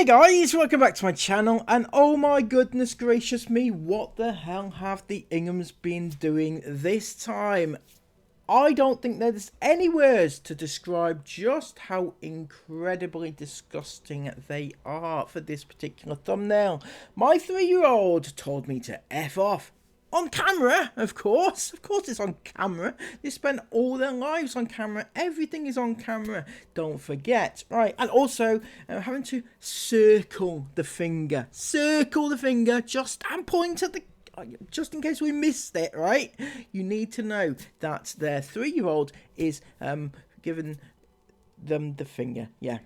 guys, welcome back to my channel, and oh my goodness gracious me, what the hell have the Inghams been doing this time? I don't think there's any words to describe just how incredibly disgusting they are for this particular thumbnail. My 3-year-old told me to F off. On camera, of course it's on camera. They spend all their lives on camera. Everything is on camera, don't forget. Right, and also having to circle the finger, and point at the, just in case we missed it, right? You need to know that their 3-year-old is giving them the finger. Yeah,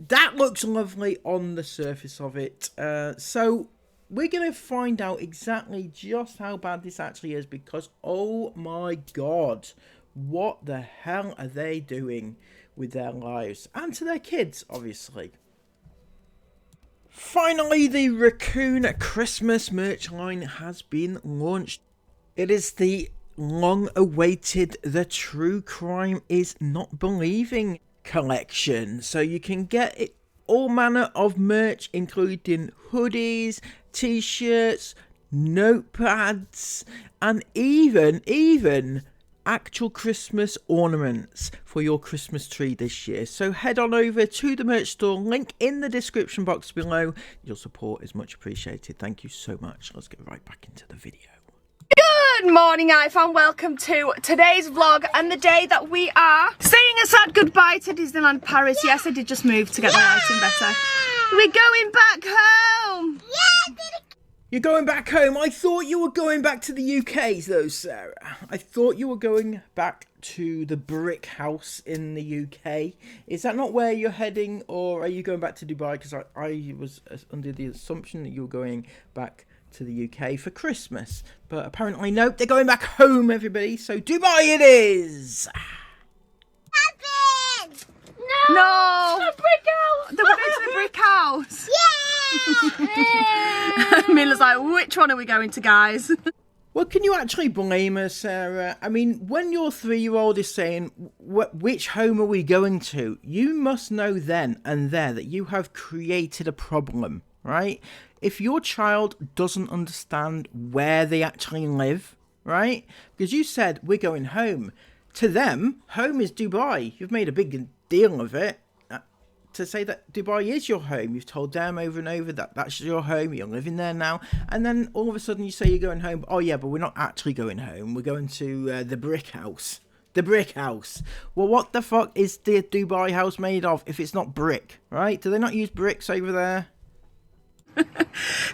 that looks lovely on the surface of it. So we're going to find out exactly just how bad this actually is, because oh my god, what the hell are they doing with their lives, and to their kids, obviously. Finally, the Raccoon Christmas merch line has been launched. It is the long-awaited The True Crime Is Not Believing collection. So you can get it all manner of merch, including hoodies, t-shirts, notepads, and even actual Christmas ornaments for your Christmas tree this year. So head on over to the merch store, link in the description box below. Your support is much appreciated. Thank you so much. Let's get right back into the video. Good morning, iPhone. Welcome to today's vlog and the day that we are saying a sad goodbye to Disneyland Paris. Yes, I did just move to get the lighting better. We're going back home. You're going back home? I thought you were going back to the UK though, Sarah. I thought you were going back to the brick house in the UK. Is that not where you're heading, or are you going back to Dubai? Because I was under the assumption that you were going back to the UK for Christmas. But apparently, nope, they're going back home, everybody. So Dubai it is! No! The brick house! They were going to the brick house! Yeah! Mila's like, which one are we going to, guys? Well, can you actually blame her, Sarah? I mean, when your 3-year-old is saying, which home are we going to? You must know then and there that you have created a problem, right? If your child doesn't understand where they actually live, right? Because you said, we're going home. To them, home is Dubai. You've made a big deal of it. To say that Dubai is your home. You've told them over and over that that's your home. You're living there now. And then all of a sudden you say you're going home. Oh yeah, but we're not actually going home. We're going to the brick house. The brick house. Well, what the fuck is the Dubai house made of if it's not brick, right? Do they not use bricks over there?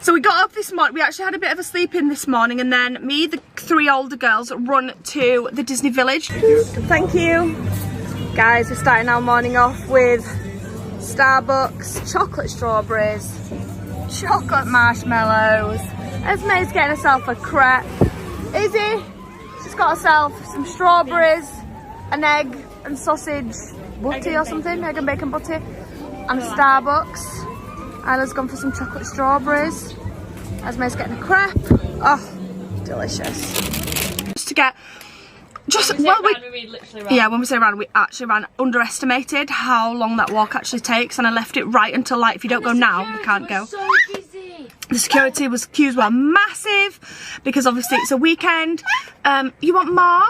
So we got up this morning, we actually had a bit of a sleep in this morning, and then me, the 3 older girls, run to the Disney Village. Thank you. Guys, we're starting our morning off with Starbucks, chocolate strawberries, chocolate marshmallows. Esme's getting herself a crepe. Izzy, she's got herself some strawberries, an egg and sausage butty or something, egg and bacon butty, and a Starbucks. Isla's gone for some chocolate strawberries. Esme's getting a crepe. Oh, delicious. Just to get, when we say ran, we actually underestimated how long that walk actually takes, and I left it right until, like, if you don't go now, you can't go. So busy. The queues were massive because obviously it's a weekend. You want more?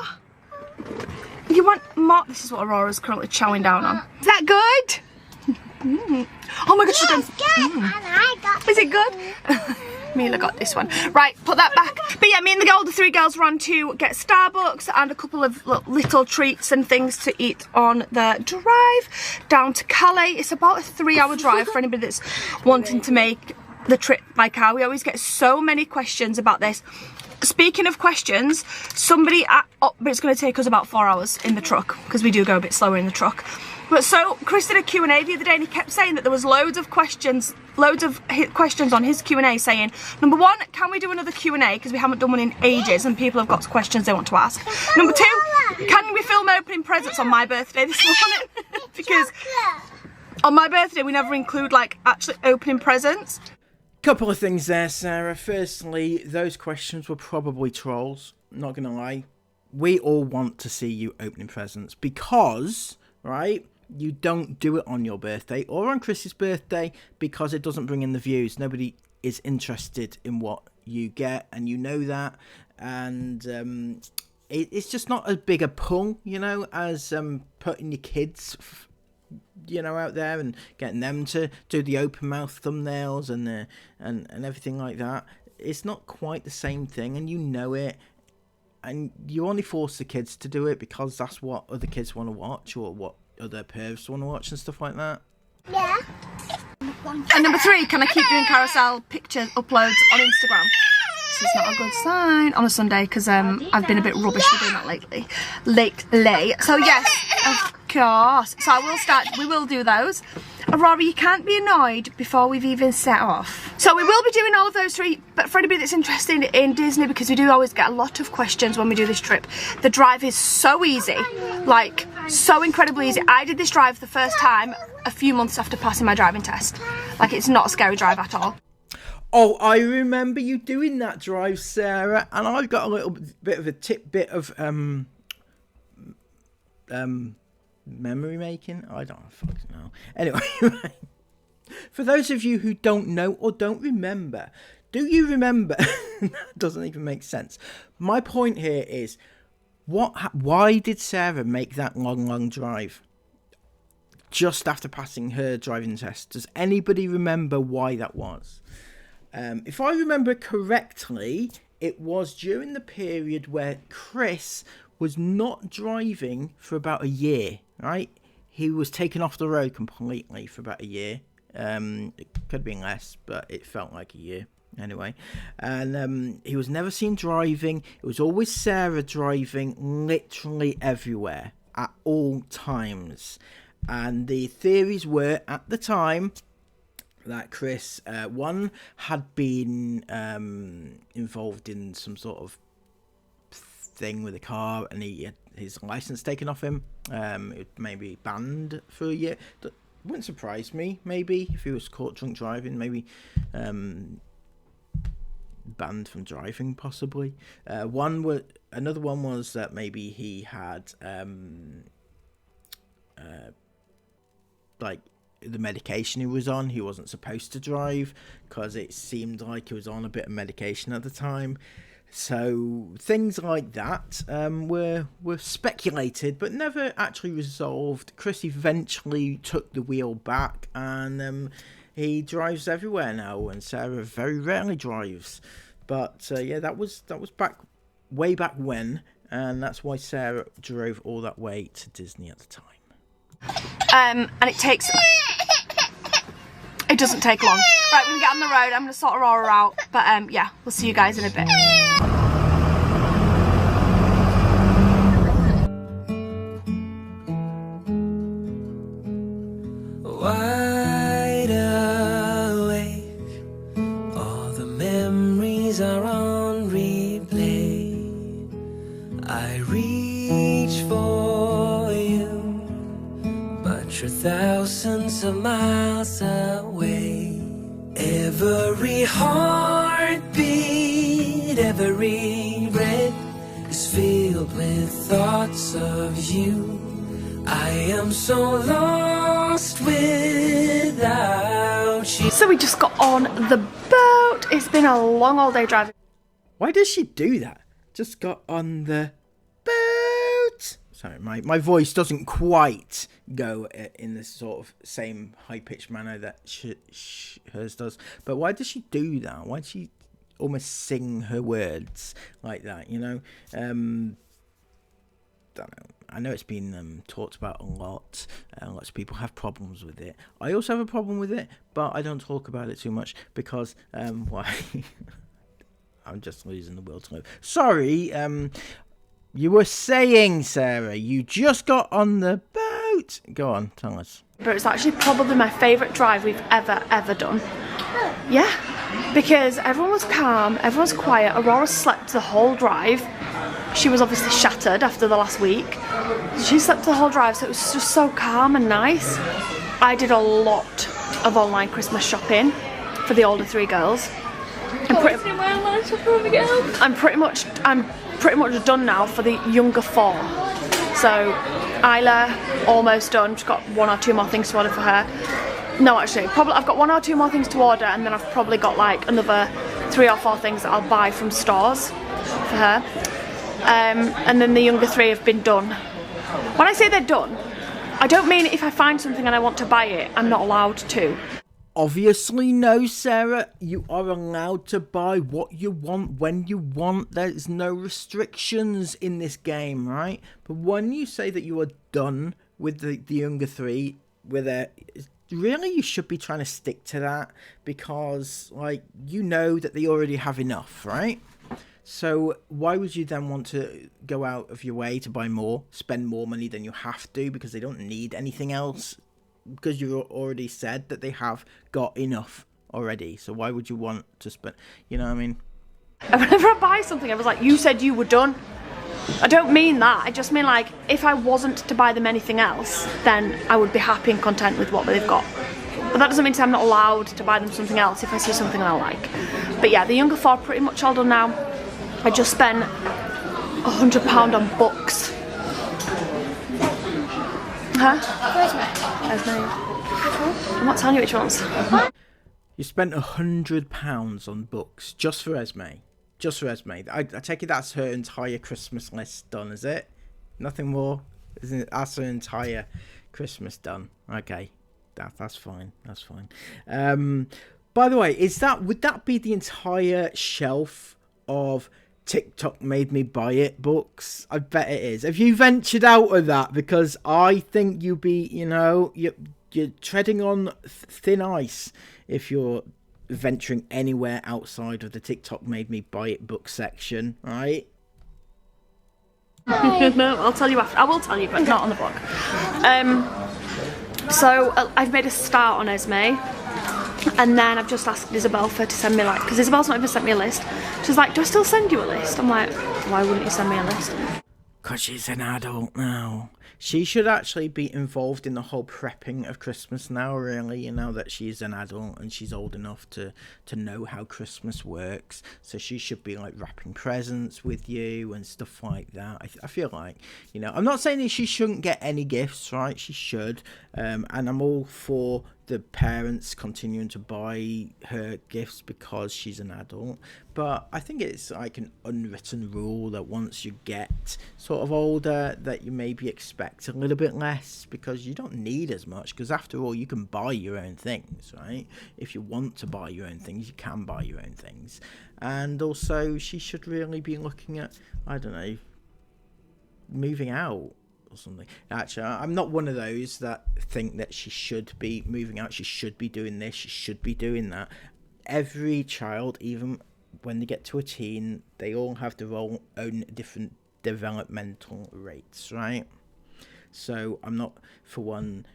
You want more? This is what Aurora's currently chowing down on. Is that good? Oh my gosh, is it good? Mila got this one. Right, put that back. But yeah, me and the older 3 girls ran to get Starbucks and a couple of little treats and things to eat on the drive down to Calais. It's about a 3-hour drive for anybody that's wanting to make the trip by car. We always get so many questions about this. Speaking of questions, but it's going to take us about 4 hours in the truck because we do go a bit slower in the truck. But so Chris did a Q&A the other day, and he kept saying that there was loads of questions on his Q&A saying, number 1, can we do another Q&A because we haven't done one in ages and people have got questions they want to ask. Number 2, can we film opening presents on my birthday this morning? Because on my birthday we never include, like, actually opening presents. Couple of things there, Sarah. Firstly, those questions were probably trolls, not gonna lie. We all want to see you opening presents because, right, you don't do it on your birthday or on Chris's birthday because it doesn't bring in the views. Nobody is interested in what you get, and you know that, and it's just not as big a pull, you know, as putting your kids, you know, out there and getting them to do the open mouth thumbnails and everything like that. It's not quite the same thing, and you know it, and you only force the kids to do it because that's what other kids want to watch, or what other pervs want to watch and stuff like that. Yeah. And number 3, can I keep doing carousel picture uploads on Instagram? This is not a good sign on a Sunday because I've been a bit rubbish for doing that lately. So yes, of course. So we will do those. Aurora, you can't be annoyed before we've even set off. So we will be doing all of those 3, but for anybody that's interested in Disney, because we do always get a lot of questions when we do this trip, the drive is so easy, like so incredibly easy. I did this drive the first time a few months after passing my driving test. Like, it's not a scary drive at all. Oh, I remember you doing that drive, Sarah, and I've got a little bit of a tidbit of memory making. I don't fucking know. Anyway, for those of you who don't know or don't remember, do you remember? That doesn't even make sense. My point here is, why did Sarah make that long drive just after passing her driving test? Does anybody remember why that was? If I remember correctly, it was during the period where Chris was not driving for about a year, right? He was taken off the road completely for about a year. It could have been less, but it felt like a year anyway. And he was never seen driving. It was always Sarah driving literally everywhere at all times. And the theories were, at the time, that Chris, one, had been involved in some sort of thing with a car, and he had his license taken off him. It maybe banned for a year. That wouldn't surprise me, maybe, if he was caught drunk driving, maybe banned from driving, possibly. Another one was that maybe he had like the medication he was on. He wasn't supposed to drive because it seemed like he was on a bit of medication at the time. So things like that were speculated but never actually resolved. Chris eventually took the wheel back, and he drives everywhere now, and Sarah very rarely drives. But yeah, that was way back when, and that's why Sarah drove all that way to Disney at the time. And it doesn't take long. Right, we're gonna get on the road. I'm gonna sort Aurora out, but yeah, we'll see you guys in a bit. Wide awake, all the memories are on replay. I reach for you, but you're thousands of miles away. Every heartbeat, every breath is filled with thoughts of you. I am so lost without you. So we just got on the boat. It's been a long all day driving. Why does she do that? Just got on the boat. Sorry, my voice doesn't quite go in this sort of same high-pitched manner that hers does. But why does she do that? Why does she almost sing her words like that, you know? Don't know. I know it's been talked about a lot. Lots of people have problems with it. I also have a problem with it, but I don't talk about it too much because, why? I'm just losing the will to live. Sorry, you were saying, Sarah, you just got on the boat. Go on, tell us. But it's actually probably my favourite drive we've ever done. Yeah, because everyone was calm, everyone was quiet. Aurora slept the whole drive. She was obviously shattered after the last week. She slept the whole drive, so it was just so calm and nice. I did a lot of online Christmas shopping for the older 3 girls. I'm pretty much done now for the younger 4. So Isla, almost done. Just got 1 or 2 more things to order for her. No, actually, probably I've got 1 or 2 more things to order, and then I've probably got like another 3 or 4 things that I'll buy from stores for her. And then the younger 3 have been done. When I say they're done, I don't mean if I find something and I want to buy it, I'm not allowed to. Obviously no, Sarah. You are allowed to buy what you want when you want. There's no restrictions in this game, right? But when you say that you are done with the younger 3, with a... Really, you should be trying to stick to that, because, like, you know that they already have enough, right? So why would you then want to go out of your way to buy more, spend more money than you have to, because they don't need anything else? Because you already said that they have got enough already. So why would you want to spend, you know what I mean? Whenever I buy something, I was like, you said you were done. I don't mean that. I just mean, like, if I wasn't to buy them anything else, then I would be happy and content with what they've got. But that doesn't mean I'm not allowed to buy them something else if I see something I like. But yeah, the younger 4 pretty much all done now. I just spent £100 on books. Huh? Esme. I'm not telling you which ones. You spent £100 on books just for Esme. Just for Esme. I take it that's her entire Christmas list done, is it? Nothing more? Isn't it? That's her entire Christmas done. Okay. That's fine. That's fine. By the way, would that be the entire shelf of TikTok made me buy it books? I bet it is. Have you ventured out of that? Because I think you'll be, you're treading on thin ice if you're venturing anywhere outside of the TikTok made me buy it book section, right? No, I'll tell you after. I will tell you, but not on the book. So I've made a start on Esme, and then I've just asked Isabel to send me, like, because Isabel's not even sent me a list. She's like, do I still send you a list? I'm like, why wouldn't you send me a list? Because she's an adult now. She should actually be involved in the whole prepping of Christmas now, really, that she's an adult and she's old enough to know how Christmas works. So she should be, like, wrapping presents with you and stuff like that. I feel like, I'm not saying that she shouldn't get any gifts, right? She should. And I'm all for the parents continuing to buy her gifts because she's an adult. But I think it's like an unwritten rule that once you get sort of older, that you maybe expect a little bit less, because you don't need as much, because after all, you can buy your own things, right? If you want to buy your own things, you can buy your own things. And also, she should really be looking at, I don't know, moving out or something. Actually, I'm not one of those that think that she should be moving out, she should be doing this, she should be doing that. Every child, even when they get to a teen, they all have their own different developmental rates, right? So I'm not one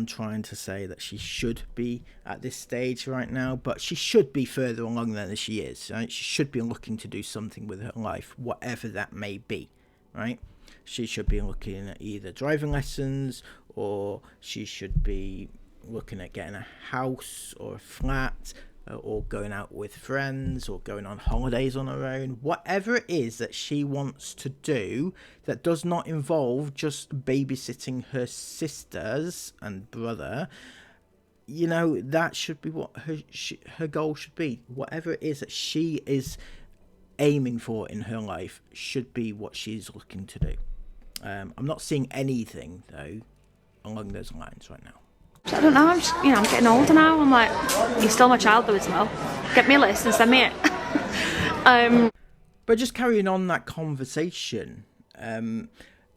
trying to say that she should be at this stage right now, but she should be further along than she is, right? She should be looking to do something with her life, whatever that may be, right? She should be looking at either driving lessons, or she should be looking at getting a house or a flat, or going out with friends, or going on holidays on her own. Whatever it is that she wants to do that does not involve just babysitting her sisters and brother, that should be what her goal should be. Whatever it is that she is aiming for in her life should be what she's looking to do. I'm not seeing anything, though, along those lines right now. I don't know, I'm just, I'm getting older now. I'm like, you're still my child though, Isabel. Get me a list and send me it. But just carrying on that conversation,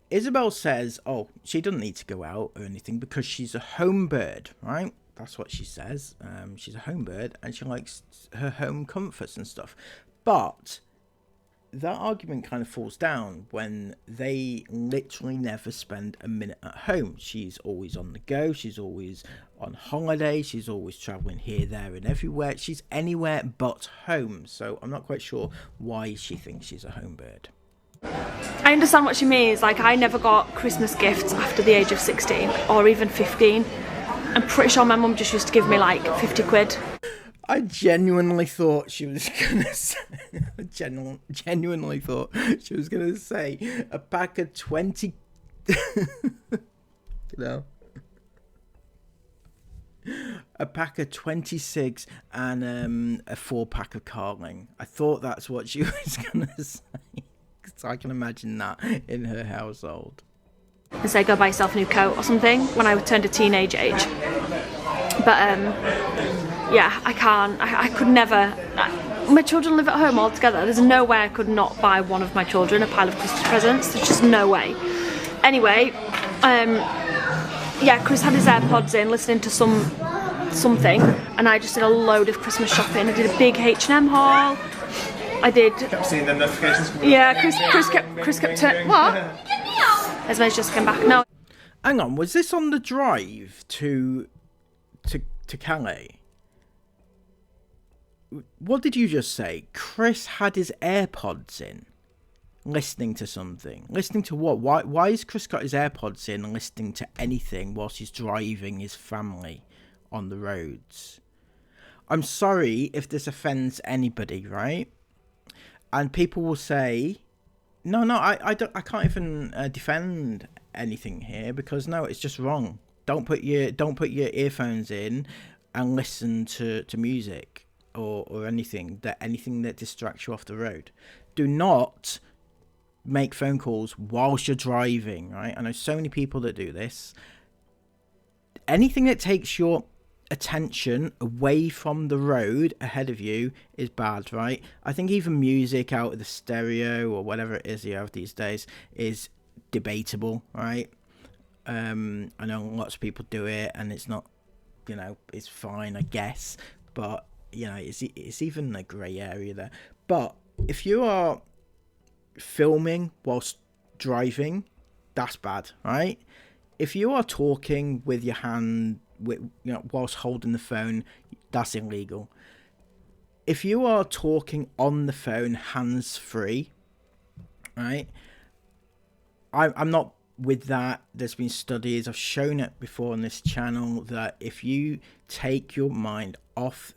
Isabel says, she doesn't need to go out or anything because she's a home bird, right? That's what she says. She's a home bird and she likes her home comforts and stuff. But that argument kind of falls down when they literally never spend a minute at home. She's always on the go. She's always on holiday. She's always traveling here, there, and everywhere. She's anywhere but home. So I'm not quite sure why she thinks she's a home bird. I understand what she means. Like, I never got Christmas gifts after the age of 16 or even 15. I'm pretty sure my mum just used to give me like 50 quid. I genuinely thought she was gonna say, genuinely thought she was gonna say a pack of 20 You know, a pack of 26 and a 4-pack of Carling. I thought that's what she was gonna say, because I can imagine that in her household. And say go buy yourself a new coat or something when I turned a teenage age. But yeah, I can't. I could never. My children live at home all together. There's no way I could not buy one of my children a pile of Christmas presents. There's just no way. Anyway, yeah, Chris had his AirPods in, listening to something, and I just did a load of Christmas shopping. I did a big H&M haul. I did. Kept seeing the notifications. Yeah, Chris kept turning. What? Esme's just came back. No. Hang on, was this on the drive to Calais? What did you just say? Chris had his AirPods in, listening to something. Listening to what? Why has Chris got his AirPods in and listening to anything whilst he's driving his family on the roads? I'm sorry if this offends anybody, right? And people will say, no, I can't even defend anything here, because no, it's just wrong. Don't put your earphones in and listen to music or anything that distracts you off the road. Do not make phone calls whilst you're driving, right? I know so many people that do this. Anything that takes your attention away from the road ahead of you is bad, right? I think even music out of the stereo or whatever it is you have these days is debatable, right? I know lots of people do it and it's not, you know, it's fine, I guess, but you know, it's even a grey area there. But if you are filming whilst driving, that's bad, right? If you are talking with your hand, whilst holding the phone, that's illegal. If you are talking on the phone hands free, right? I'm not with that. There's been studies, I've shown it before on this channel, that if you take your mind off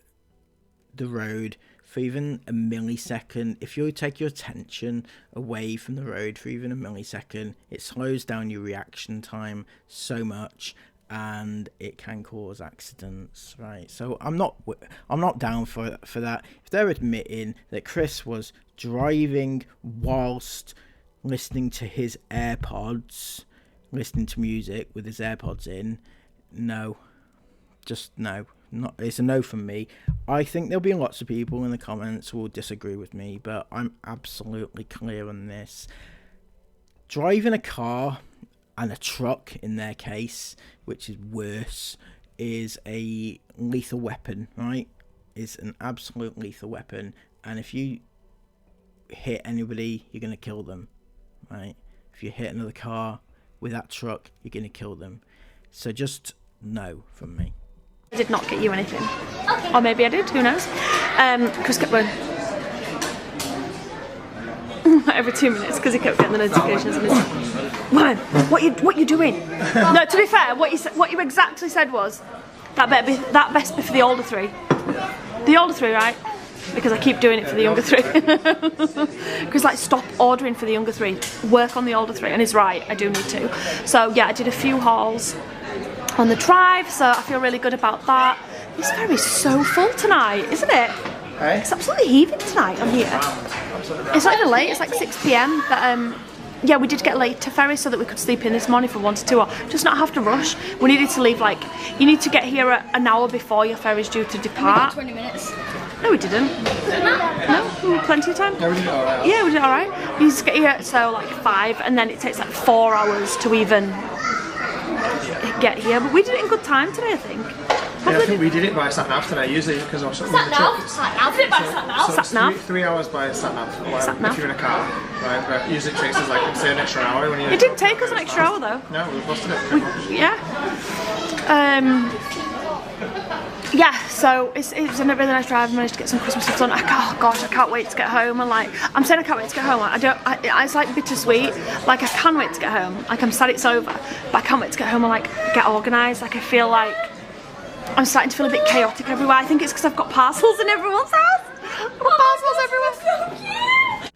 the road for even a millisecond, if you take your attention away from the road for even a millisecond, it slows down your reaction time so much, and it can cause accidents, right? So I'm not down for that. If they're admitting that Chris was driving whilst listening to his AirPods, listening to music with his AirPods in, no, just no. It's a no from me. I think there'll be lots of people in the comments who will disagree with me, but I'm absolutely clear on this. Driving a car, and a truck in their case, which is worse, is a lethal weapon, right? Is an absolute lethal weapon, and if you hit anybody, you're going to kill them, right? If you hit another car with that truck, you're going to kill them. So just no from me. I did not get you anything. Okay. Or maybe I did, who knows? Chris kept going every 2 minutes because he kept getting the notifications and he's like, "Man, what you doing?" No, to be fair, what you exactly said was that best be for the older three. The older three, right? Because I keep doing it for the younger three. Because like, stop ordering for the younger three, work on the older three. And he's right, I do need to. So yeah, I did a few hauls on the drive, so I feel really good about that. This ferry's so full tonight, isn't it? Hey? It's absolutely heaving tonight on here. It's not even late, it's like 6 PM, but yeah, we did get late to ferry so that we could sleep in this morning from 1 to 2 or just not have to rush. We needed to leave, like, you need to get here an hour before your ferry's due to depart. 20 minutes. No, we didn't. No, we had plenty of time. Yeah, we did it alright. Yeah, we did alright. We used to get here at so like 5, and then it takes like 4 hours to even get here. But we did it in good time today, I think. Yeah, I think we did it by sat nav today, usually because I was sat nav? Sat did it by sat nav? So Sat nav? 3 hours by sat nav, Sat nav. if you're in a car, right? But usually it takes us like, say, an extra hour when you. It didn't take us an extra hour though. No, we busted it. Yeah. Yeah, so it's a really nice drive. I managed to get some Christmas stuff done. Oh gosh, I can't wait to get home. And like, I'm saying I can't wait to get home. It's like bittersweet. Like, I can wait to get home. Like, I'm sad it's over, but I can't wait to get home and like get organised. Like, I feel like I'm starting to feel a bit chaotic everywhere. I think it's because I've got parcels in everyone's house. I've got parcels everywhere. So cute.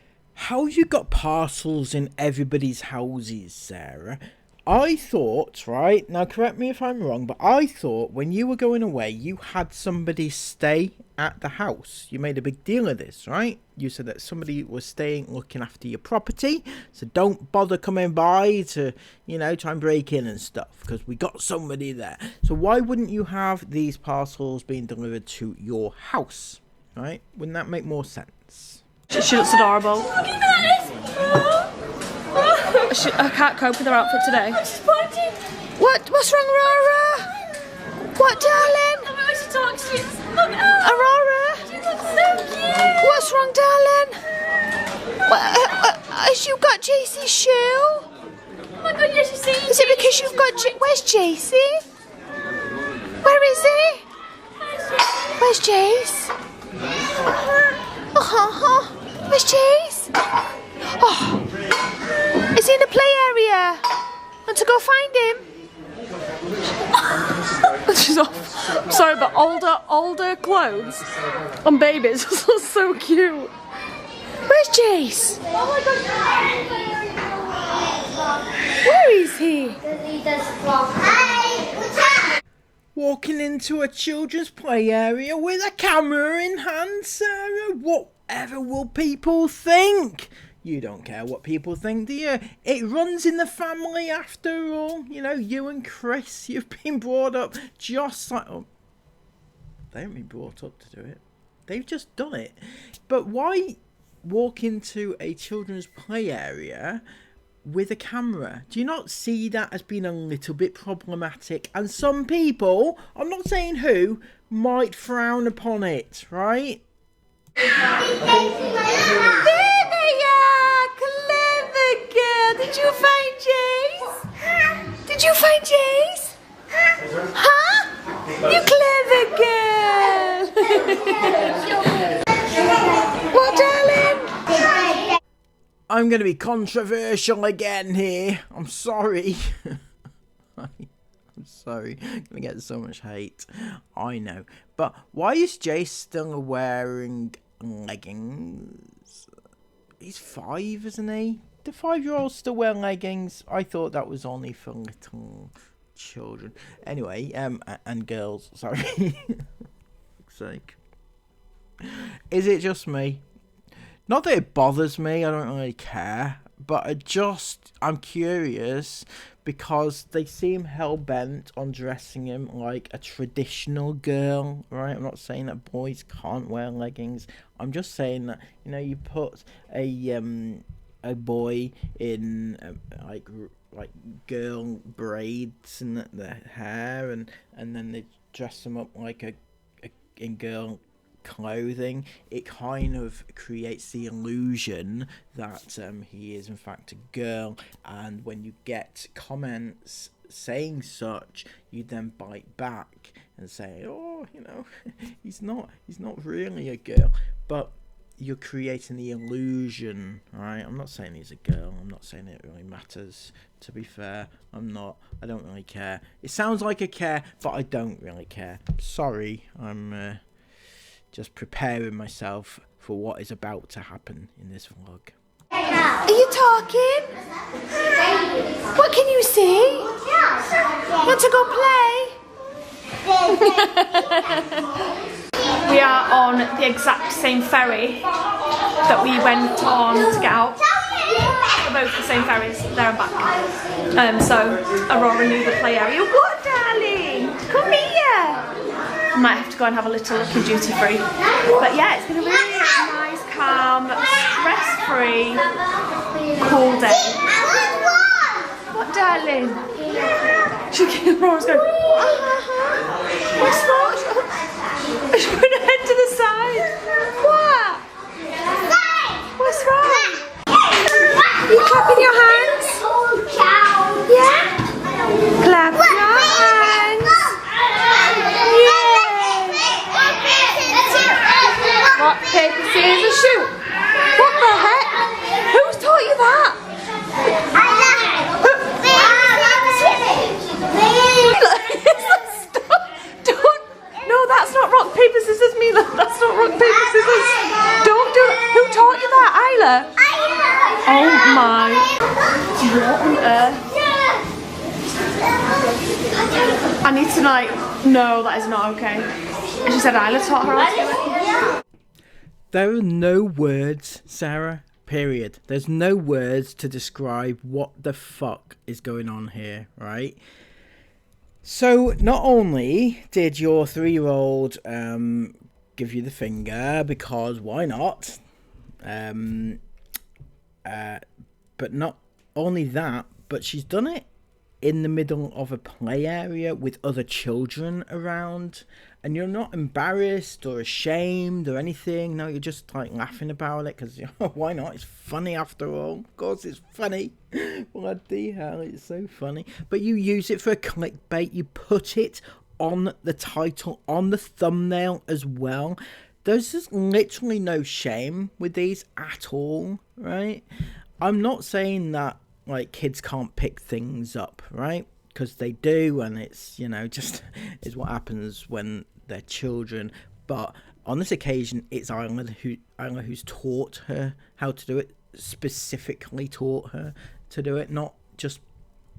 how you got parcels in everybody's houses, Sarah? I thought, right, now correct me if I'm wrong, but I thought when you were going away, you had somebody stay at the house. You made a big deal of this, right? You said that somebody was staying, looking after your property, so don't bother coming by to, you know, try and break in and stuff, because we got somebody there. So why wouldn't you have these parcels being delivered to your house, right? Wouldn't that make more sense? She looks adorable. I can't cope with her outfit today. What's wrong, Aurora? What, darling? Aurora? She looks so cute. What's wrong, darling? Has you got JC's shoe? Oh my god, yes, you see. Is it because you've got where's JC? Where is he? Where's Jace? Where's Jace? Oh, is he in the play area? Want to go find him? She's off. I'm sorry, but older clothes on babies are so cute. Where's Jace? Oh my god. Where is he? Walking into a children's play area with a camera in hand, Sarah? Whatever will people think? You don't care what people think, do you? It runs in the family after all. You know, you and Chris, you've been brought up just like... Oh, they haven't been brought up to do it. They've just done it. But why walk into a children's play area with a camera? Do you not see that as being a little bit problematic? And some people, I'm not saying who, might frown upon it, right? There they are! Clever girl! Did you find Jace? Did you find Jace? Huh? You clever girl! What, darling? I'm going to be controversial again here. I'm sorry. I'm sorry. I'm going to get so much hate. I know. But why is Jace still wearing leggings? He's 5, isn't he? Do 5-year-olds still wear leggings? I thought that was only for little children. Anyway, and girls. Sorry. For fuck's sake. Is it just me? Not that it bothers me, I don't really care, but I'm curious because they seem hell-bent on dressing him like a traditional girl, right? I'm not saying that boys can't wear leggings. I'm just saying that, you know, you put a boy in like girl braids in the hair and then they dress him up like in girl clothing. It kind of creates the illusion that he is in fact a girl, and when you get comments saying such, you then bite back and say, oh, you know, he's not really a girl, but you're creating the illusion, right? I'm not saying he's a girl. I'm not saying it really matters, to be fair. I don't really care. It sounds like I care, but I don't really care. Sorry, I'm just preparing myself for what is about to happen in this vlog. Are you talking? What can you see? Want to go play? We are on the exact same ferry that we went on to get out. We're both the same ferries, there and back. So Aurora knew the play area. What, darling? Come here. I might have to go and have a little look in duty free. But yeah, it's been a really nice, calm, stress-free, cool day. What, darling? Aurora's going, what's wrong? She's putting her head to the side. What? What's wrong? Are you clapping your hands? Yeah? Clap your hands. Rock, paper, scissors, shoot. What the heck? Who's taught you that? No, that's not rock, paper, scissors, Mila. That's not rock, paper, scissors. Don't do it. Who taught you that, Isla? I need to like, no, that is not okay. And she said Isla taught her how to do it. There are no words, Sarah, period. There's no words to describe what the fuck is going on here, right? So, not only did your 3-year-old give you the finger, because why not? But not only that, but she's done it in the middle of a play area with other children around, and you're not embarrassed or ashamed or anything. No, you're just like laughing about it because why not? It's funny after all. Of course it's funny. Bloody hell, it's so funny. But you use it for a clickbait. You put it on the title, on the thumbnail as well. There's just literally no shame with these at all, right? I'm not saying that like kids can't pick things up, right? Because they do, and it's, you know, just is what happens when they're children. But on this occasion, it's Isla who's taught her how to do it, specifically taught her to do it, not just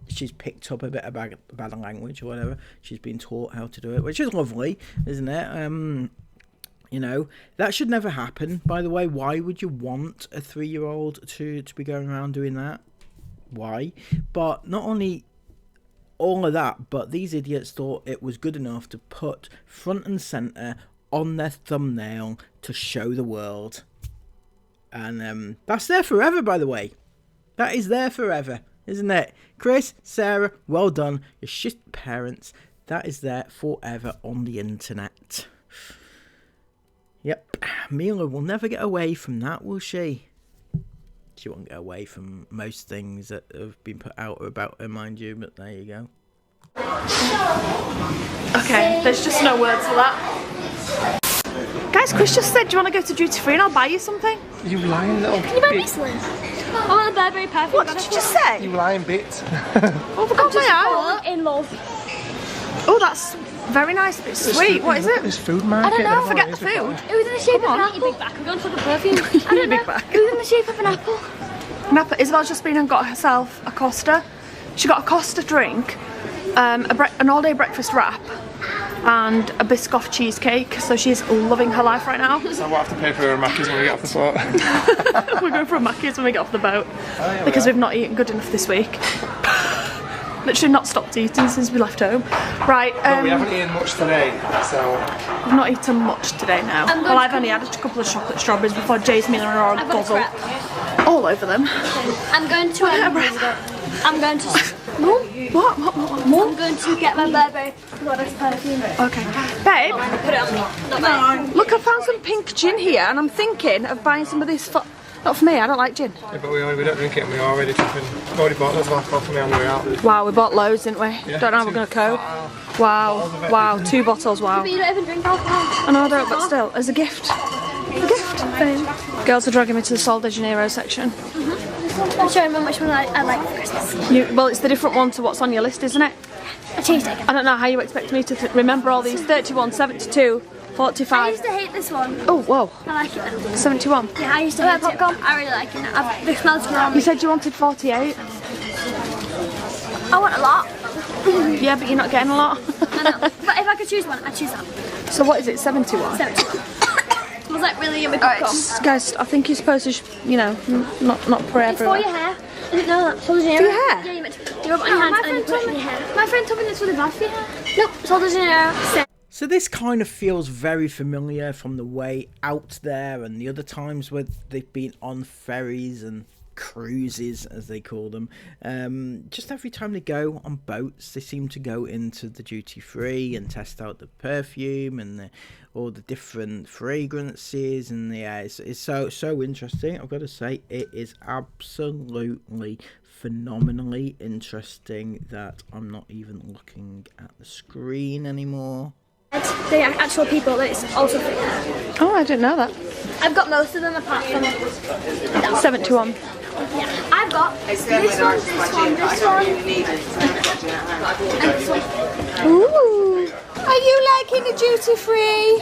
she's picked up a bit about the language or whatever. She's been taught how to do it, which is lovely, isn't it? You know, that should never happen, by the way. Why would you want a 3-year-old to be going around doing that? Why? But not only all of that, but these idiots thought it was good enough to put front and centre on their thumbnail to show the world. And that's there forever, by the way. That is there forever, isn't it? Chris, Sarah, well done. You're shit parents. That is there forever on the internet. Yep, Mila will never get away from that, will she? She won't get away from most things that have been put out about her, mind you, but there you go. Okay, there's just no words for that. Guys, Chris just said, do you want to go to duty free and I'll buy you something? You lying little Can you buy me bitch. something? I want a Burberry perfume. What did you just say? You lying bitch. Oh, I've got my eye. In love. Oh, that's very nice, but sweet. What is it? This food market. I don't know. Forget the food. It was in the shape of an apple. Big back. We're going to look at perfume. I don't know. Big back. It was in the shape of an apple. Napa, Isabel's just been and got herself a Costa. She got a Costa drink, an all-day breakfast wrap, and a Biscoff cheesecake. So she's loving her life right now. So we'll have to pay for a Macca's when we get off the boat. We're going for a Macca's when we get off the boat because we've not eaten good enough this week. Literally not stopped eating since we left home. Right. But we haven't eaten much today, so We've not eaten much today now. Well, I've only had a couple of chocolate strawberries before Jay's Miller and Aurora guzzle all over them. I'm going to. I'm going to. What? I'm going to get my Burberry Goddess perfume. Okay. Babe, Put it on me. Not mine. look, I found some pink gin here and I'm thinking of buying some of this for... Not for me, I don't like gin. yeah, but we don't drink it, and we already bought loads of alcohol for me on the way out. Wow, we bought loads, didn't we? Yeah, Don't know how we're going to cope. Wow, 2 bottles, wow. But you don't even drink alcohol. I know I don't, but still, as a gift. A gift. Girls are dragging me to the Sol de Janeiro section. I'm showing them which one I like for Christmas. Well, it's the different one to what's on your list, isn't it? I changed it again. I don't know how you expect me to remember all these. 31, 72, I 45. used to hate this one. Oh, whoa. I like it though. 71. Yeah, I used to hate it. I really like it now. The smells wrong. You said you wanted 48. I want a lot. Yeah, but you're not getting a lot. I know. But if I could choose one, I'd choose that. So what is it, 71? 71. It was like really yummy Alright, popcorn. guys, I think you're supposed to, not for It's for everyone. your hair. I didn't know that. So For your hair? Yeah, you meant to. You rub it on your hands and then you put it in your hair. My friend told me this was bad for your hair. Nope, Sol de Janeiro. So this kind of feels very familiar from the way out there and the other times where they've been on ferries and cruises, as they call them. Just every time they go on boats, they seem to go into the duty free and test out the perfume and all the different fragrances, and yeah, it's so interesting. I've got to say, it is absolutely phenomenally interesting that I'm not even looking at the screen anymore. The actual people that it's also for. Oh, I didn't know that. I've got most of them apart from 71. yeah. I've got this one, this one, and this one. Ooh. Are you liking the duty free?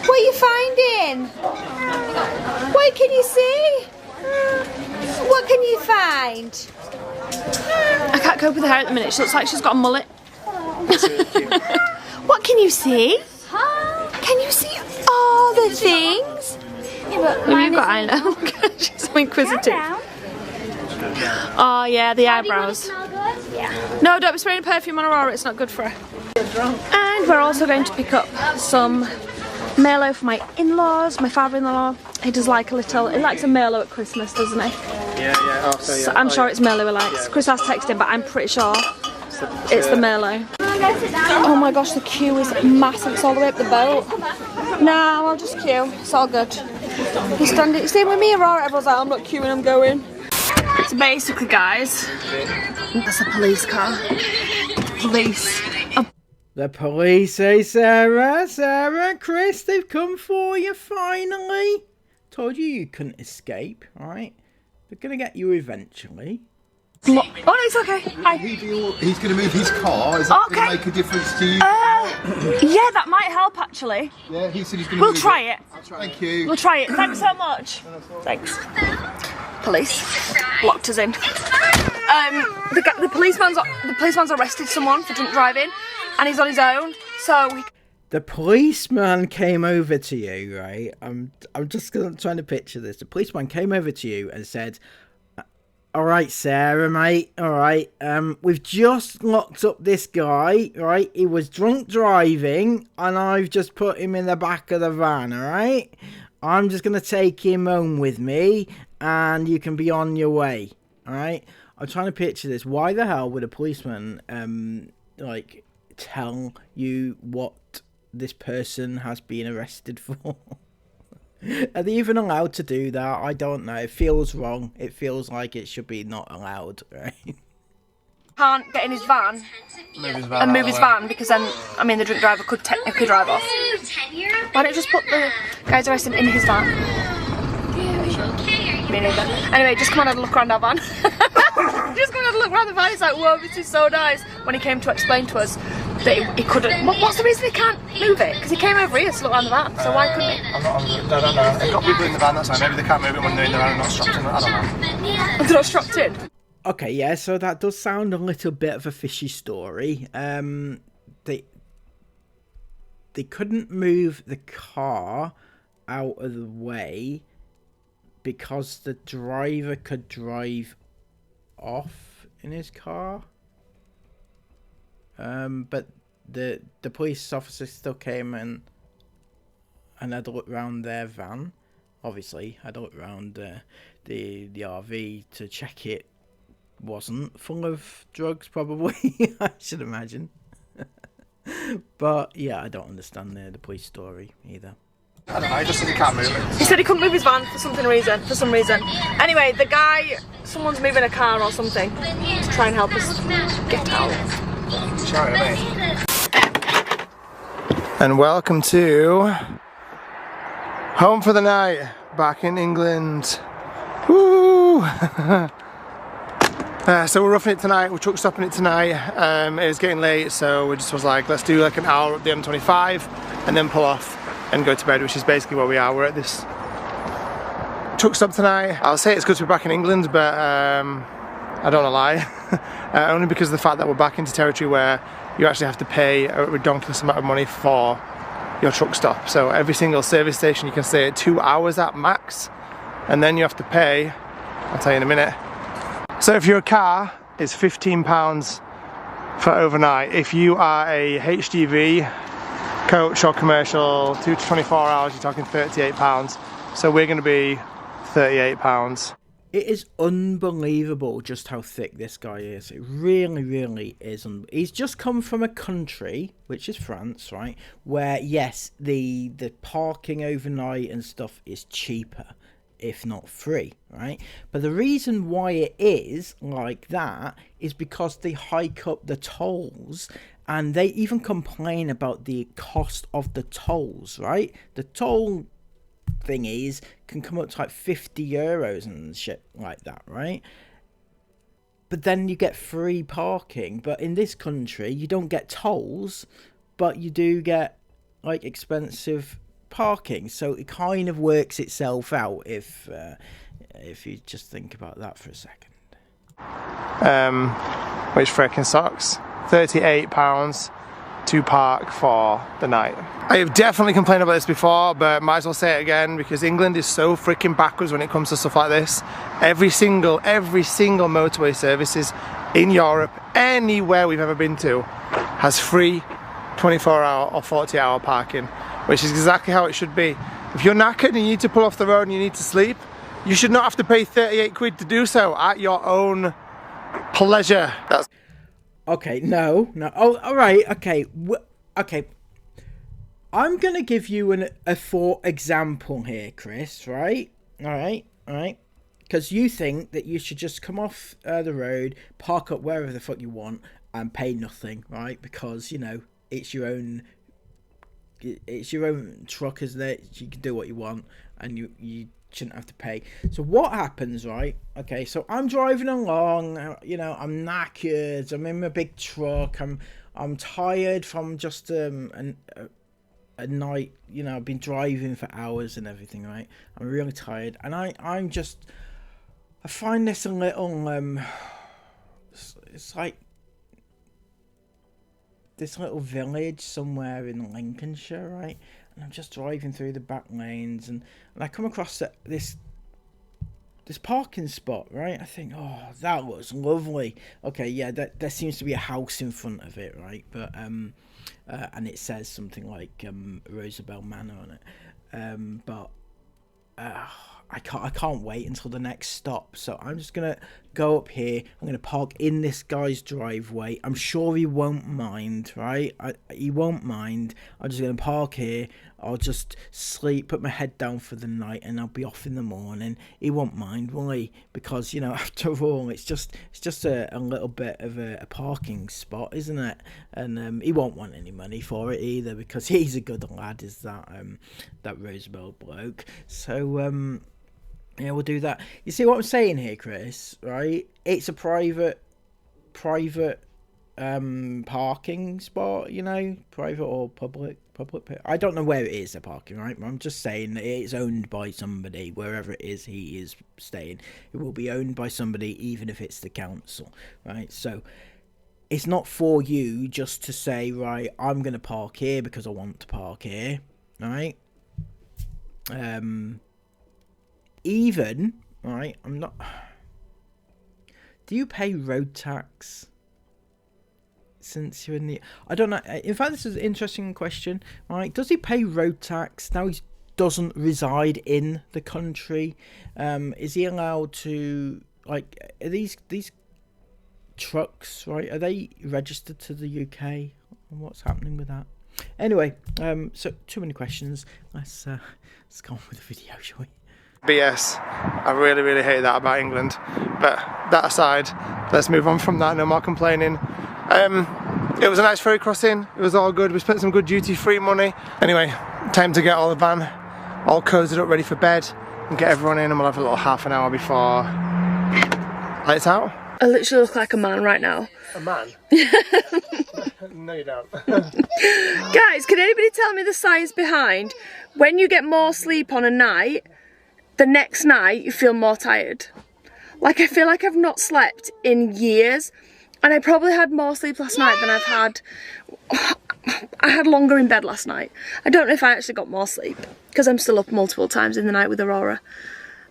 What are you finding? What can you see? What can you find? I can't cope with her hair at the minute. She looks like she's got a mullet. What can you see? Can you see all the things? Yeah, but Have you got eyeliner? She's so inquisitive. Oh yeah, the eyebrows. Yeah. No, don't be spraying perfume on Aurora, it's not good for her. And we're also going to pick up some Merlot for my in-laws, my father-in-law. He does like he likes a Merlot at Christmas, doesn't he? Yeah. Oh, so, yeah. So I'm sure it's Merlot he likes. Yeah. Chris has texted, but I'm pretty sure it's the Merlot. Oh my gosh, the queue is massive. It's all the way up the boat. Nah, I'll just queue. It's all good. He's standing. You see with me, Aurora. Everyone's like, I'm not queuing, I'm going. So basically, guys, that's a police car. Police. The police say, Sarah, Chris, they've come for you finally. Told you couldn't escape, right? They're gonna get you eventually. Oh no, it's okay. Hi. He's going to move his car. Is that going to make a difference to you? Yeah, that might help actually. Yeah, he said he's going to We'll move try it. Thank you. We'll try it. Thanks so much. Thanks. Police locked us in. The policeman's arrested someone for drunk driving, and he's on his own. So The policeman came over to you, right? I'm just trying to picture this. The policeman came over to you and said, "All right, Sarah, mate. All right. We've just locked up this guy, right? He was drunk driving, and I've just put him in the back of the van. All right. I'm just gonna take him home with me, and you can be on your way. All right." I'm trying to picture this. Why the hell would a policeman like tell you what this person has been arrested for? Are they even allowed to do that? I don't know. It feels wrong. It feels like it should be not allowed, right? can't get in his van and move his van because then, I mean, the drink driver could technically drive off. Why don't you just put the guys arrested in his van? Me neither. Anyway, just come on and look around our van. Just come on and look around the van. He's like, whoa, this is so nice. When he came to explain to us that he couldn't. What's the reason he can't move it? Because he came over here to look around the van. So why couldn't he? I don't know. They've got people in the van, that's why. Maybe they can't move it when they're in the van and not strapped in. I don't know. They're not strapped in. Okay, yeah, so that does sound a little bit of a fishy story. They couldn't move the car out of the way because the driver could drive off in his car. But the police officer still came in and had a look around their van. Obviously, had a look around the RV to check it wasn't full of drugs, probably. I should imagine. But yeah, I don't understand the police story either. I don't know, he just said he can't move it. He said he couldn't move his van for some reason. Anyway, the guy, someone's moving a car or something to try and help us get out. Shouting at me. And welcome to Home for the Night, back in England. Woo! So we're roughing it tonight, we're truck stopping it tonight. It was getting late, so we just was like, let's do like an hour up the M25 and then pull off and go to bed, which is basically where we are. We're at this truck stop tonight. I'll say it's good to be back in England, but I don't want to lie. Only because of the fact that we're back into territory where you actually have to pay a ridiculous amount of money for your truck stop. So every single service station you can stay at 2 hours at max, and then you have to pay, I'll tell you in a minute. So if your car is £15 for overnight, if you are a HGV, coach or commercial, 2 to 24 hours, you're talking £38. So we're going to be £38. It is unbelievable just how thick this guy is. It really, really is. He's just come from a country, which is France, right? Where, yes, the parking overnight and stuff is cheaper, if not free, right? But the reason why it is like that is because they hike up the tolls, and they even complain about the cost of the tolls, right? The toll thingies can come up to like 50 euros and shit like that, right? But then you get free parking. But in this country, you don't get tolls, but you do get like expensive parking. So it kind of works itself out if you just think about that for a second. Which frickin' sucks. £38 to park for the night. I have definitely complained about this before, but might as well say it again because England is so freaking backwards when it comes to stuff like this. Every single motorway services in Europe, anywhere we've ever been to, has free 24-hour or 40-hour parking, which is exactly how it should be. If you're knackered and you need to pull off the road and you need to sleep, you should not have to pay 38 quid to do so at your own pleasure. That's okay. No. Oh, all right. Okay. Okay. I'm gonna give you a for example here, Chris. Right? All right. Because you think that you should just come off the road, park up wherever the fuck you want, and pay nothing, right? Because you know it's your own truck, isn't it? You can do what you want, and you shouldn't have to pay. So what happens, right? Okay, so I'm driving along, you know, I'm knackered, I'm in my big truck, I'm tired from just a night, you know, I've been driving for hours and everything, right? I'm really tired, and I find this a little it's like this little village somewhere in Lincolnshire, right? And I'm just driving through the back lanes, and I come across this parking spot, right? I think, oh, that looks lovely. Okay, yeah, there seems to be a house in front of it, right? But and it says something like Rosabelle Manor on it. But I can't wait until the next stop, so I'm just gonna go up here. I'm gonna park in this guy's driveway. I'm sure he won't mind, right? He won't mind. I'm just gonna park here. I'll just sleep, put my head down for the night, and I'll be off in the morning. He won't mind, will he? Because, you know, after all, it's just a little bit of a parking spot, isn't it? And he won't want any money for it either, because he's a good lad, is that Rosabelle bloke. So yeah, we'll do that. You see what I'm saying here, Chris, right? It's a private parking spot, you know, private or public. I don't know where it is, the parking, right? I'm just saying that it's owned by somebody, wherever it is he is staying. It will be owned by somebody, even if it's the council, right? So it's not for you just to say, right, I'm going to park here because I want to park here, right? Even, right, I'm not... Do you pay road tax since you're in the... I don't know. In fact, this is an interesting question, right? Does he pay road tax now he doesn't reside in the country? Is he allowed to, like, are these trucks, right, are they registered to the UK? And what's happening with that? Anyway, so too many questions. Let's go on with the video, shall we? BS. I really hate that about England. But that aside, let's move on from that. No more complaining. It was a nice ferry crossing. It was all good. We spent some good duty-free money. Anyway, time to get all the van all cozied up, ready for bed, and get everyone in, and we'll have a little half an hour before lights out. I literally look like a man right now. A man? No, you don't. Guys, can anybody tell me the science behind when you get more sleep on a night, the next night you feel more tired? Like, I feel like I've not slept in years, and I probably had more sleep last night than I've had. I had longer in bed last night. I don't know if I actually got more sleep, because I'm still up multiple times in the night with Aurora.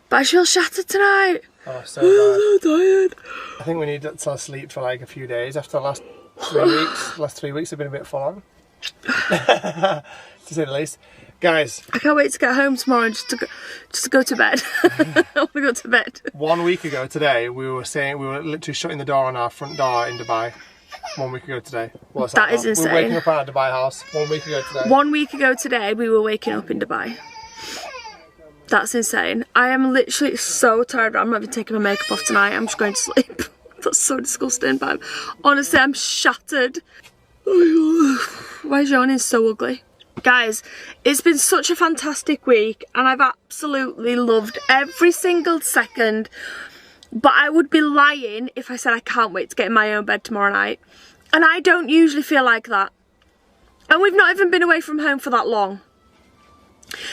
But I feel shattered tonight. Oh, so bad. So tired. I think we need to sleep for like a few days after the last 3 weeks. Last 3 weeks have been a bit full on, to say the least. Guys, I can't wait to get home tomorrow and just to go to bed. I want to go to bed. 1 week ago today, we were literally shutting the door on our front door in Dubai. 1 week ago today. What's that? That is insane. We were waking up at our Dubai house 1 week ago today. 1 week ago today, we were waking up in Dubai. That's insane. I am literally so tired. I'm not even taking my makeup off tonight. I'm just going to sleep. That's so disgusting, but honestly, I'm shattered. Why is yawning so ugly? Guys, it's been such a fantastic week, and I've absolutely loved every single second. But I would be lying if I said I can't wait to get in my own bed tomorrow night. And I don't usually feel like that. And we've not even been away from home for that long.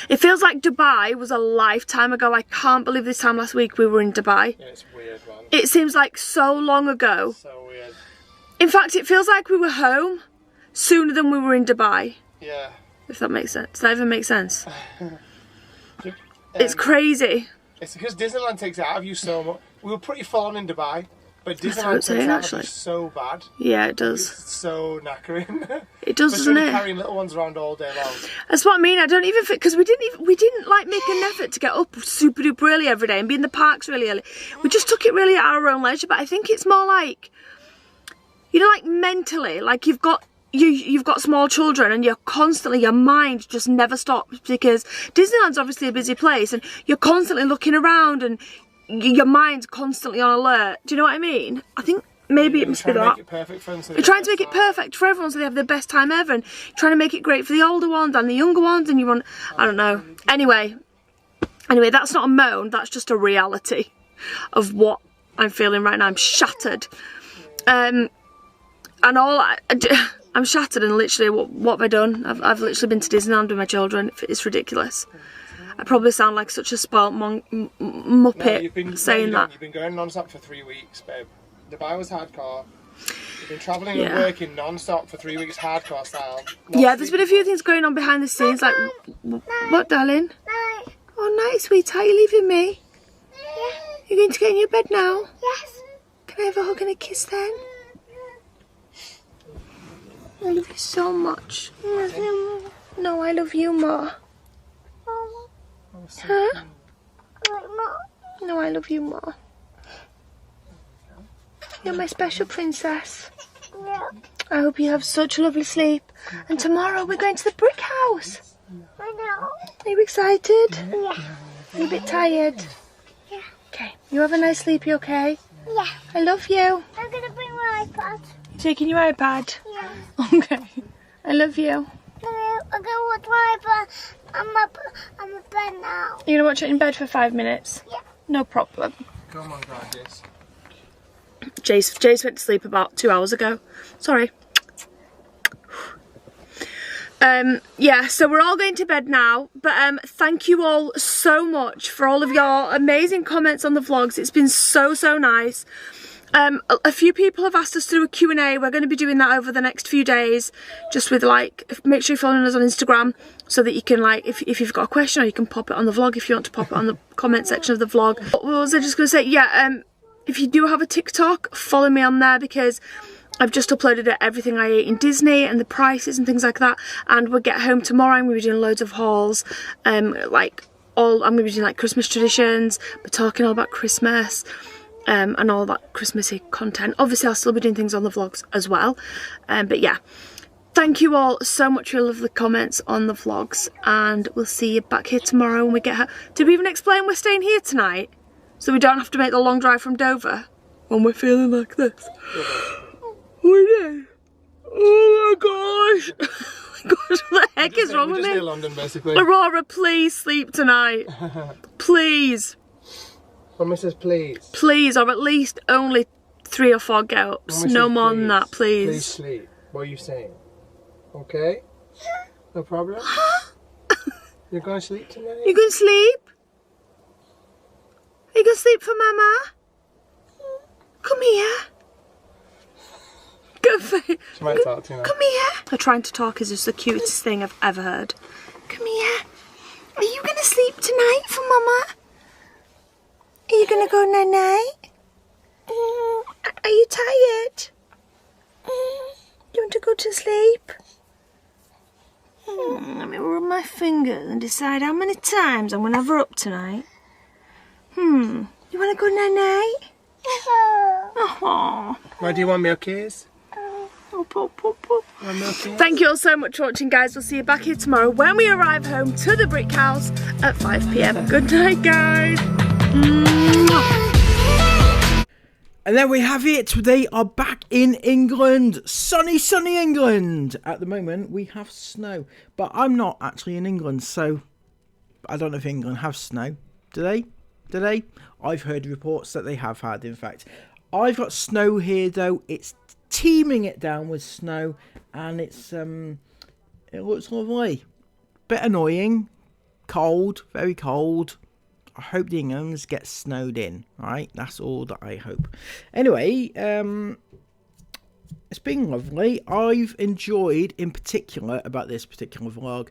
It feels like Dubai was a lifetime ago. I can't believe this time last week we were in Dubai. Yeah, it's weird, man. It seems like so long ago. So weird. In fact, it feels like we were home. sooner than we were in Dubai. Yeah. If that makes sense. Does that even make sense? It's crazy. It's because Disneyland takes it out of you so much. We were pretty full on in Dubai, but That's what Disneyland I'm takes saying, it out of actually. you so bad. Yeah, it does. It's so knackering. It does, doesn't Especially it? carrying little ones around all day long. That's what I mean. I don't even think, because we didn't like make an effort to get up super duper early every day and be in the parks really early. We just took it really at our own leisure. But I think it's more like, you know, like mentally, like you've got small children and you're constantly, your mind just never stops, because Disneyland's obviously a busy place and you're constantly looking around and your mind's constantly on alert. Do you know what I mean? I think maybe it must be that. Make it perfect for them, so You're trying to make it perfect for everyone so they have the best time ever, and trying to make it great for the older ones and the younger ones, and you want, I don't know. Anyway, that's not a moan, that's just a reality of what I'm feeling right now. I'm shattered. And I'm shattered, and literally, what have I done? I've literally been to Disneyland with my children. It's ridiculous. I probably sound like such a spoilt muppet saying that. You've been going non-stop for 3 weeks, babe. Dubai was hardcore. You've been travelling and working non-stop for 3 weeks, hardcore style. Yeah, there's been a few things going on behind the scenes, like, what, darling? Night. Oh, night, sweetheart, you leaving me? Yeah. You're going to get in your bed now? Yes. Can I have a hug and a kiss then? I love you so much. No, I love you more. Huh? No, I love you more. You're my special princess. Yeah. I hope you have such a lovely sleep. And tomorrow we're going to the brick house. I know. Are you excited? Yeah. Are you a bit tired? Yeah. Okay. You have a nice sleep, you okay? Yeah. I love you. I'm gonna bring my iPad. Taking your iPad? Yeah. Okay. I love you. I'm gonna watch my iPad. I'm up on the bed now. You're gonna watch it in bed for 5 minutes? Yeah. No problem. Come on, gorgeous. Jace went to sleep about 2 hours ago. Sorry. Yeah, so we're all going to bed now, but thank you all so much for all of your amazing comments on the vlogs. It's been so nice. A few people have asked us to do a Q&A. We're going to be doing that over the next few days, just with, like, make sure you're following us on Instagram so that you can, like, if you've got a question, or you can pop it on the vlog if you want to pop it on the comment section of the vlog. What was I just going to say? Yeah, if you do have a TikTok, follow me on there, because I've just uploaded everything I ate in Disney and the prices and things like that. And we'll get home tomorrow and we'll be doing loads of hauls. I'm going to be doing like Christmas traditions. We're talking all about Christmas and all that Christmassy content. Obviously, I'll still be doing things on the vlogs as well. But yeah, thank you all so much for your lovely comments on the vlogs. And we'll see you back here tomorrow when we get home. Did we even explain we're staying here tonight? So we don't have to make the long drive from Dover when we're feeling like this. We did. Oh my gosh. Oh my gosh, what the heck is wrong with me? We're just near London, basically. Aurora, please sleep tonight. Please. Mummy says please. Please, or at least only 3 or 4 get-ups. No more than that, please. Please sleep. What are you saying? Okay? No problem? You're going to sleep tonight? You going to sleep? Are you going to sleep for Mama? Come here. Go for it. She might talk to you now. Come here. Her trying to talk is just the cutest thing I've ever heard. Come here. Are you going to sleep tonight for Mama? Are you going to go night-night? Are you tired? You want to go to sleep? Let me rub my fingers and decide how many times I'm going to have her up tonight. You want to go night-night? Oh. Why do you want milkies? Thank you all so much for watching, guys. We'll see you back here tomorrow when we arrive home to the brick house at 5 PM. Good night, guys. And there we have it. They are back in England. Sunny England. At the moment, we have snow. But I'm not actually in England, so I don't know if England have snow. Do they? Do they? I've heard reports that they have had, in fact. I've got snow here, though. It's teeming it down with snow. And it's, it looks lovely. Bit annoying. Cold. Very cold. I hope the Inghams get snowed in, alright? That's all that I hope. Anyway, It's been lovely. I've enjoyed, in particular, about this particular vlog,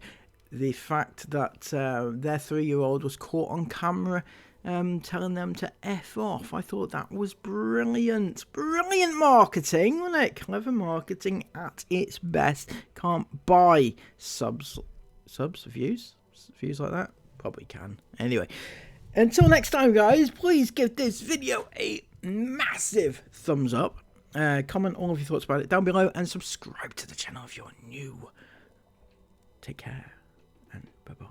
the fact that their 3-year-old was caught on camera telling them to F off. I thought that was brilliant. Brilliant marketing, wasn't it? Clever marketing at its best. Can't buy subs, views like that? Probably can. Anyway, until next time, guys, please give this video a massive thumbs up. Comment all of your thoughts about it down below and subscribe to the channel if you're new. Take care and bye-bye.